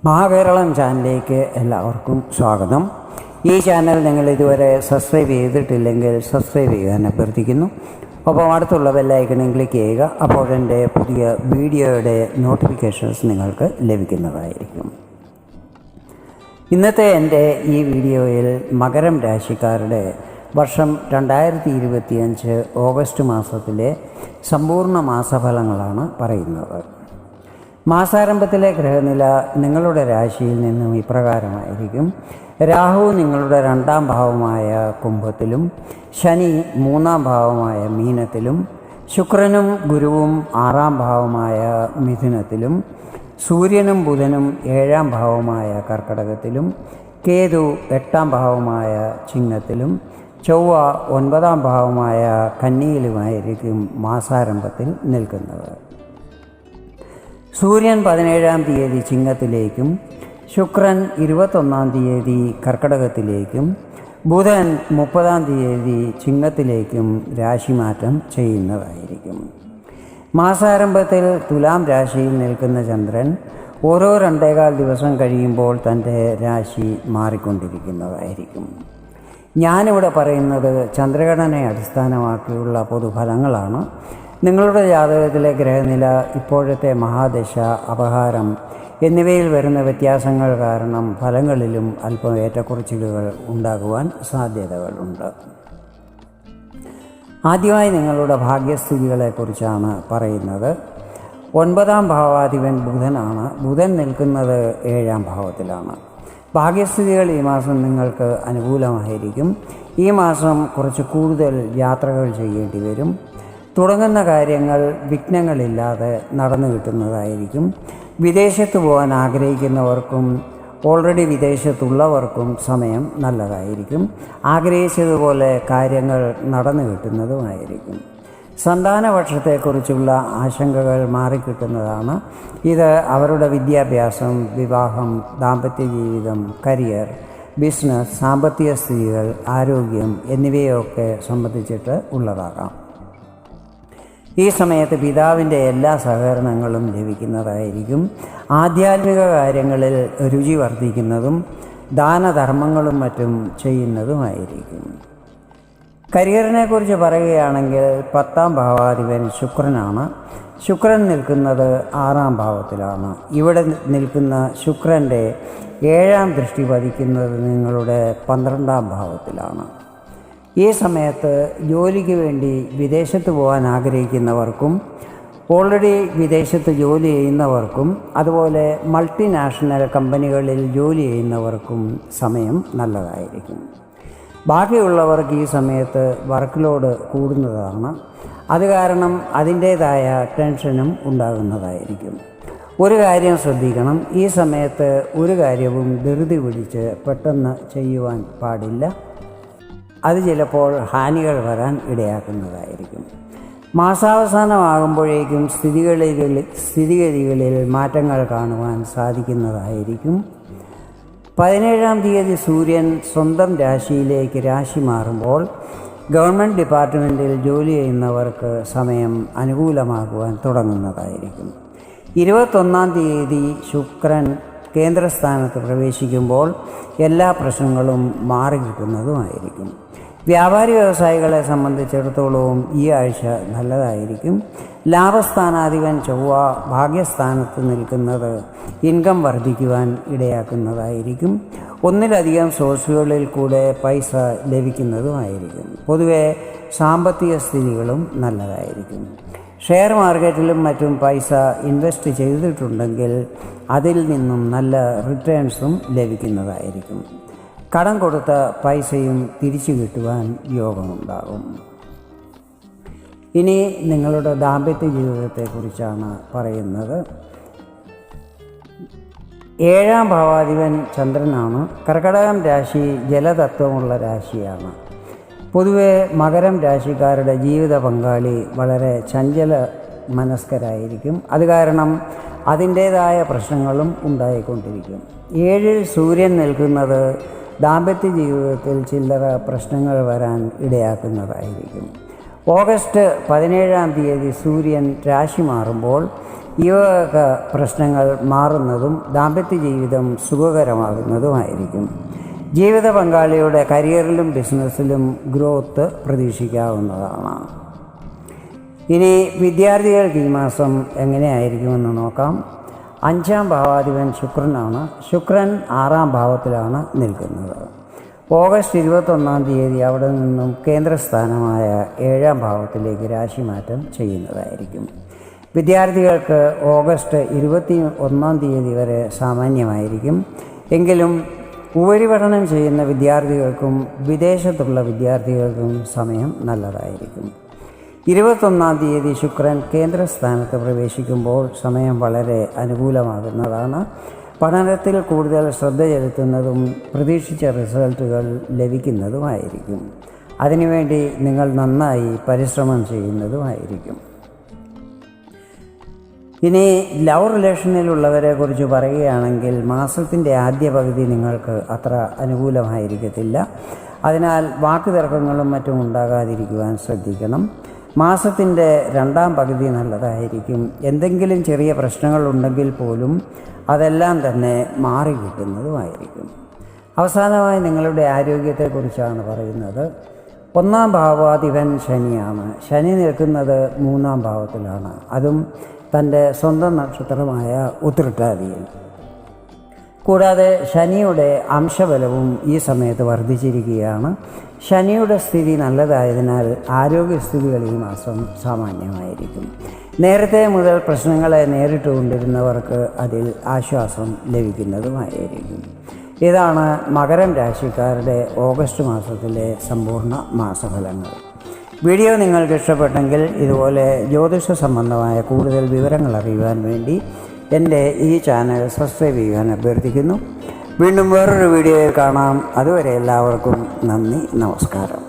മഹാകേരളം ചാനലിലേക്ക് എല്ലാവർക്കും സ്വാഗതം. ഈ ചാനൽ നിങ്ങൾ ഇതുവരെ സബ്സ്ക്രൈബ് ചെയ്തിട്ടില്ലെങ്കിൽ സബ്സ്ക്രൈബ് ചെയ്യാൻ അഭ്യർത്ഥിക്കുന്നു. ഒപ്പം അടുത്തുള്ള ബെല്ലൈക്കണിൽ ക്ലിക്ക് ചെയ്യുക. അപ്പോൾ എൻ്റെ പുതിയ വീഡിയോയുടെ നോട്ടിഫിക്കേഷൻസ് നിങ്ങൾക്ക് ലഭിക്കുന്നതായിരിക്കും. ഇന്നത്തെ എൻ്റെ ഈ വീഡിയോയിൽ മകരം രാശിക്കാരുടെ വർഷം 2025 ഓഗസ്റ്റ് മാസത്തിലെ സമ്പൂർണ്ണ മാസഫലങ്ങളാണ് പറയുന്നത്. മാസാരംഭത്തിലെ ഗ്രഹനില നിങ്ങളുടെ രാശിയിൽ നിന്നും ഇപ്രകാരമായിരിക്കും. രാഹു നിങ്ങളുടെ 2ാം ഭാവമായ കുംഭത്തിലും, ശനി 3ാം ഭാവമായ മീനത്തിലും, ശുക്രനും ഗുരുവും 6ാം ഭാവമായ മിഥുനത്തിലും, സൂര്യനും ബുധനും 7ാം ഭാവമായ കർക്കടകത്തിലും, കേതു 8ാം ഭാവമായ ചിങ്ങത്തിലും, ചൊവ്വ 9ാം ഭാവമായ കന്നിയിലുമായിരിക്കും മാസാരംഭത്തിൽ നിൽക്കുന്നത്. സൂര്യൻ 17ാം തീയതി ചിങ്ങത്തിലേക്കും, ശുക്രൻ 21ാം തീയതി കർക്കടകത്തിലേക്കും, ബുധൻ 30ാം തീയതി ചിങ്ങത്തിലേക്കും രാശിമാറ്റം ചെയ്യുന്നതായിരിക്കും. മാസാരംഭത്തിൽ തുലാം രാശിയിൽ നിൽക്കുന്ന ചന്ദ്രൻ ഓരോ 2.25 ദിവസം കഴിയുമ്പോൾ തൻ്റെ രാശി മാറിക്കൊണ്ടിരിക്കുന്നതായിരിക്കും. ഞാനിവിടെ പറയുന്നത് ചന്ദ്രഘടനയെ അടിസ്ഥാനമാക്കിയുള്ള പൊതുഫലങ്ങളാണ്. നിങ്ങളുടെ ജാതകത്തിലെ ഗ്രഹനില, ഇപ്പോഴത്തെ മഹാദശ, അപഹാരം എന്നിവയിൽ വരുന്ന വ്യത്യാസങ്ങൾ കാരണം ഫലങ്ങളിലും അല്പം ഏറ്റക്കുറച്ചിലുകൾ ഉണ്ടാകുവാൻ സാധ്യതകളുണ്ട്. ആദ്യമായി നിങ്ങളുടെ ഭാഗ്യസ്ഥിതികളെക്കുറിച്ചാണ് പറയുന്നത്. 9ാം ഭാവാധിപൻ ബുധനാണ്. ബുധൻ നിൽക്കുന്നത് 7ാം ഭാവത്തിലാണ്. ഭാഗ്യസ്ഥിതികൾ ഈ മാസം നിങ്ങൾക്ക് അനുകൂലമായിരിക്കും. ഈ മാസം കുറച്ച് കൂടുതൽ യാത്രകൾ ചെയ്യേണ്ടി വരും. തുടങ്ങുന്ന കാര്യങ്ങൾ വിഘ്നങ്ങളില്ലാതെ നടന്നു കിട്ടുന്നതായിരിക്കും. വിദേശത്ത് പോകാൻ ആഗ്രഹിക്കുന്നവർക്കും ഓൾറെഡി വിദേശത്തുള്ളവർക്കും സമയം നല്ലതായിരിക്കും. ആഗ്രഹിച്ചതുപോലെ കാര്യങ്ങൾ നടന്നു കിട്ടുന്നതുമായിരിക്കും. സന്താനപക്ഷത്തെക്കുറിച്ചുള്ള ആശങ്കകൾ മാറിക്കിട്ടുന്നതാണ്. ഇത് അവരുടെ വിദ്യാഭ്യാസം, വിവാഹം, ദാമ്പത്യ ജീവിതം, കരിയർ, ബിസിനസ്, സാമ്പത്തിക സ്ഥിതികൾ, ആരോഗ്യം എന്നിവയൊക്കെ സംബന്ധിച്ചിട്ട് ഉള്ളതാകാം. ഈ സമയത്ത് പിതാവിൻ്റെ എല്ലാ സഹകരണങ്ങളും ലഭിക്കുന്നതായിരിക്കും. ആധ്യാത്മിക കാര്യങ്ങളിൽ രുചി വർദ്ധിക്കുന്നതും ദാനധർമ്മങ്ങളും മറ്റും ചെയ്യുന്നതുമായിരിക്കും. കരിയറിനെക്കുറിച്ച് പറയുകയാണെങ്കിൽ 10ാം ഭാവാധിപൻ ശുക്രനാണ്. ശുക്രൻ നിൽക്കുന്നത് 6ാം ഭാവത്തിലാണ്. ഇവിടെ നിൽക്കുന്ന ശുക്രൻ്റെ 7ാം ദൃഷ്ടി പതിക്കുന്നത് നിങ്ങളുടെ 12ാം ഭാവത്തിലാണ്. ഈ സമയത്ത് ജോലിക്ക് വേണ്ടി വിദേശത്ത് പോകാൻ ആഗ്രഹിക്കുന്നവർക്കും ഓൾറെഡി വിദേശത്ത് ജോലി ചെയ്യുന്നവർക്കും അതുപോലെ മൾട്ടിനാഷണൽ കമ്പനികളിൽ ജോലി ചെയ്യുന്നവർക്കും സമയം നല്ലതായിരിക്കും. ബാക്കിയുള്ളവർക്ക് ഈ സമയത്ത് വർക്ക് ലോഡ് കൂടുന്നതാണ്. അത് കാരണം അതിൻ്റേതായ ടെൻഷനും ഉണ്ടാകുന്നതായിരിക്കും. ഒരു കാര്യം ശ്രദ്ധിക്കണം, ഈ സമയത്ത് ഒരു കാര്യവും ധൃതി പിടിച്ച് പെട്ടെന്ന് ചെയ്യുവാൻ പാടില്ല. അത് ചിലപ്പോൾ ഹാനികൾ വരാൻ ഇടയാക്കുന്നതായിരിക്കും. മാസാവസാനമാകുമ്പോഴേക്കും സ്ഥിതിഗതികളിൽ മാറ്റങ്ങൾ കാണുവാൻ സാധിക്കുന്നതായിരിക്കും. 17ാം തീയതി സൂര്യൻ സ്വന്തം രാശിയിലേക്ക് രാശി മാറുമ്പോൾ ഗവൺമെൻറ് ഡിപ്പാർട്ട്മെൻറ്റിൽ ജോലി ചെയ്യുന്നവർക്ക് സമയം അനുകൂലമാകുവാൻ തുടങ്ങുന്നതായിരിക്കും. 21ാം തീയതി ശുക്രൻ കേന്ദ്രസ്ഥാനത്ത് പ്രവേശിക്കുമ്പോൾ എല്ലാ പ്രശ്നങ്ങളും മാറിക്കിട്ടുന്നതുമായിരിക്കും. വ്യാപാരി വ്യവസായികളെ സംബന്ധിച്ചിടത്തോളവും ഈ ആഴ്ച നല്ലതായിരിക്കും. ലാഭസ്ഥാനാധിപൻ ചൊവ്വ ഭാഗ്യസ്ഥാനത്ത് നിൽക്കുന്നത് ഇൻകം വർദ്ധിക്കുവാൻ ഇടയാക്കുന്നതായിരിക്കും. ഒന്നിലധികം സോഴ്സുകളിൽ കൂടെ പൈസ ലഭിക്കുന്നതുമായിരിക്കും. പൊതുവെ സാമ്പത്തിക സ്ഥിതികളും നല്ലതായിരിക്കും. ഷെയർ മാർക്കറ്റിലും മറ്റും പൈസ ഇൻവെസ്റ്റ് ചെയ്തിട്ടുണ്ടെങ്കിൽ അതിൽ നിന്നും നല്ല റിട്ടേൺസും ലഭിക്കുന്നതായിരിക്കും. കടം കൊടുത്ത പൈസയും തിരിച്ചു കിട്ടുവാൻ യോഗമുണ്ടാകും. ഇനി നിങ്ങളുടെ ദാമ്പത്യ ജീവിതത്തെക്കുറിച്ചാണ് പറയുന്നത്. 7ാം ഭാവാധിപൻ ചന്ദ്രനാണ്. കർക്കടകം രാശി ജലതത്വമുള്ള രാശിയാണ്. പൊതുവെ മകരം രാശിക്കാരുടെ ജീവിത പങ്കാളി വളരെ ചഞ്ചല മനസ്കരായിരിക്കും. അത് കാരണം അതിൻ്റേതായ പ്രശ്നങ്ങളും ഉണ്ടായിക്കൊണ്ടിരിക്കും. 7ൽ സൂര്യൻ നിൽക്കുന്നത് ദാമ്പത്യ ജീവിതത്തിൽ ചില്ലറ പ്രശ്നങ്ങൾ വരാൻ ഇടയാക്കുന്നതായിരിക്കും. ഓഗസ്റ്റ് 17ാം തീയതി സൂര്യൻ രാശി മാറുമ്പോൾ ഈ വക പ്രശ്നങ്ങൾ മാറുന്നതും ദാമ്പത്യ ജീവിതം സുഖകരമാകുന്നതുമായിരിക്കും. ജീവിത പങ്കാളിയുടെ കരിയറിലും ബിസിനസ്സിലും ഗ്രോത്ത് പ്രതീക്ഷിക്കാവുന്നതാണ്. ഇനി വിദ്യാർത്ഥികൾക്ക് ഈ മാസം എങ്ങനെയായിരിക്കുമെന്ന് നോക്കാം. 5ാം ഭാവാധിപൻ ശുക്രനാണ്. ശുക്രൻ 6ാം ഭാവത്തിലാണ് നിൽക്കുന്നത്. ഓഗസ്റ്റ് 21-ാം തീയതി അവിടെ നിന്നും കേന്ദ്രസ്ഥാനമായ 7ാം ഭാവത്തിലേക്ക് രാശിമാറ്റം ചെയ്യുന്നതായിരിക്കും. വിദ്യാർത്ഥികൾക്ക് ഓഗസ്റ്റ് 21-ാം തീയതി വരെ സാമാന്യമായിരിക്കും. എങ്കിലും ഉപരിപഠനം ചെയ്യുന്ന വിദ്യാർത്ഥികൾക്കും വിദേശത്തുള്ള വിദ്യാർത്ഥികൾക്കും സമയം നല്ലതായിരിക്കും. 21-ാം തീയതി ശുക്രൻ കേന്ദ്രസ്ഥാനത്ത് പ്രവേശിക്കുമ്പോൾ സമയം വളരെ അനുകൂലമാകുന്നതാണ്. പഠനത്തിൽ കൂടുതൽ ശ്രദ്ധ ചെലുത്തുന്നതും പ്രതീക്ഷിച്ച റിസൾട്ടുകൾ ലഭിക്കുന്നതുമായിരിക്കും. അതിനുവേണ്ടി നിങ്ങൾ നന്നായി പരിശ്രമം ചെയ്യുന്നതുമായിരിക്കും. ഇനി ലവ് റിലേഷനിലുള്ളവരെ കുറിച്ച് പറയുകയാണെങ്കിൽ മാസത്തിൻ്റെ ആദ്യ പകുതി നിങ്ങൾക്ക് അത്ര അനുകൂലമായിരിക്കത്തില്ല. അതിനാൽ വാക്കുതർക്കങ്ങളും മറ്റും ഉണ്ടാകാതിരിക്കുവാൻ ശ്രദ്ധിക്കണം. മാസത്തിൻ്റെ 2ാം പകുതി നല്ലതായിരിക്കും. എന്തെങ്കിലും ചെറിയ പ്രശ്നങ്ങളുണ്ടെങ്കിൽ പോലും അതെല്ലാം തന്നെ മാറിക്കിട്ടുന്നതുമായിരിക്കും. അവസാനമായി നിങ്ങളുടെ ആരോഗ്യത്തെക്കുറിച്ചാണ് പറയുന്നത്. 1ാം ഭാവാധിപൻ ശനിയാണ്. ശനി നിൽക്കുന്നത് 3ാം ഭാവത്തിലാണ്, അതും തൻ്റെ സ്വന്തം നക്ഷത്രമായ ഉത്രട്ടാതിയിൽ. കൂടാതെ ശനിയുടെ അംശബലവും ഈ സമയത്ത് വർദ്ധിച്ചിരിക്കുകയാണ്. ശനിയുടെ സ്ഥിതി നല്ലതായതിനാൽ ആരോഗ്യസ്ഥിതികൾ ഈ മാസം സാമാന്യമായിരിക്കും. നേരത്തെ മുതൽ പ്രശ്നങ്ങളെ നേരിട്ടുകൊണ്ടിരുന്നവർക്ക് അതിൽ ആശ്വാസം ലഭിക്കുന്നതുമായിരിക്കും. ഇതാണ് മകരം രാശിക്കാരുടെ ഓഗസ്റ്റ് മാസത്തിലെ സമ്പൂർണ്ണ മാസഫലങ്ങൾ. വീഡിയോ നിങ്ങൾക്ക് ഇഷ്ടപ്പെട്ടെങ്കിൽ ഇതുപോലെ ജ്യോതിഷ സംബന്ധമായ കൂടുതൽ വിവരങ്ങൾ അറിയുവാൻ വേണ്ടി എൻ്റെ ഈ ചാനൽ സബ്സ്ക്രൈബ് ചെയ്യാൻ അഭ്യർത്ഥിക്കുന്നു. വീണ്ടും വേറൊരു വീഡിയോയിൽ കാണാം. അതുവരെ എല്ലാവർക്കും നന്ദി, നമസ്കാരം.